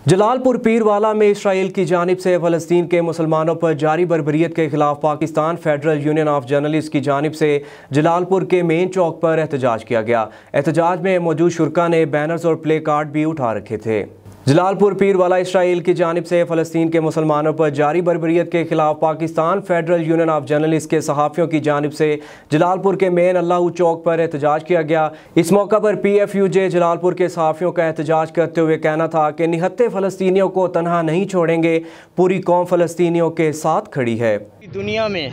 जलालपुर पीरवाला में इसराइल की जानिब से फ़लस्तीन के मुसलमानों पर जारी बर्बरियत के खिलाफ Pakistan federal union of journalist की जानिब से जलालपुर के मेन चौक पर एहतजाज किया गया। एहतजाज में मौजूद शुरा ने बैनर्स और प्ले कार्ड भी उठा रखे थे। जलालपुर पीरवाला इसराइल की जानिब से फ़लस्तीन के मुसलमानों पर जारी बर्बरियत के खिलाफ Pakistan federal union of journalist के सहाफ़ियों की जानिब से जलालपुर के मेन अल्लाह चौक पर एहतजाज किया गया। इस मौका पर PFUJ जलालपुर के सहाफ़ियों का एहतजाज करते हुए कहना था कि निहत्ते फ़लस्तीनियों को तनहा नहीं छोड़ेंगे, पूरी कौम फ़लस्तीनियों के साथ खड़ी है। दुनिया में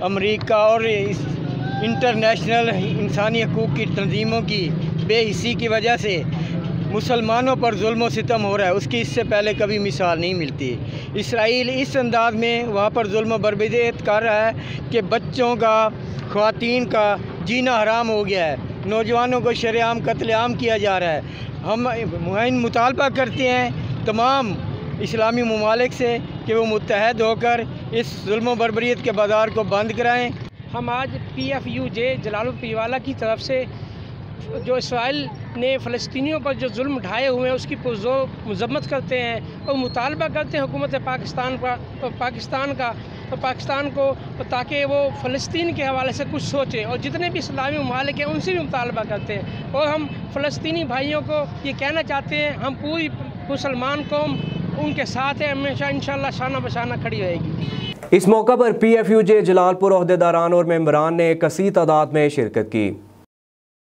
अमेरिका और इंटरनेशनल इंसानी हकूक़ की तंजीमों की बेहिसी की वजह से मुसलमानों पर जुल्म सितम हो रहा है, उसकी इससे पहले कभी मिसाल नहीं मिलती। इसराइल इस अंदाज में वहाँ पर जुल्म बर्बरियत कर रहा है कि बच्चों का, ख़वातीन का जीना हराम हो गया है, नौजवानों को शरेआम कत्लेआम किया जा रहा है। हम मुतालबा करते हैं तमाम इस्लामी ममालिक से कि वो मुत्तहद होकर इस जुल्म बर्बरियत के बाज़ार को बंद कराएँ। हम आज PFUJ जलालपुर पीरवाला की तरफ से जो इसराइल ने फ़लस्तीनियों पर जो जुल्म ढाए हुए हैं उसकी पुरज़ोर मज़म्मत करते हैं और मुतालबा करते हैं हुकूमत पाकिस्तान को ताकि वो फ़लस्तीन के हवाले से कुछ सोचे, और जितने भी इस्लामी ममालिक हैं उनसे भी मुतालबा करते हैं। और हम फ़लस्तीनी भाइयों को ये कहना चाहते हैं, हम पूरी मुसलमान कौम उनके साथ है, हमेशा इंशाअल्लाह शाना बशाना खड़ी रहेगी। इस मौका पर PFUJ जलालपुर ओहदेदारान और मेंबरान ने कसीर तादाद में शिरकत की।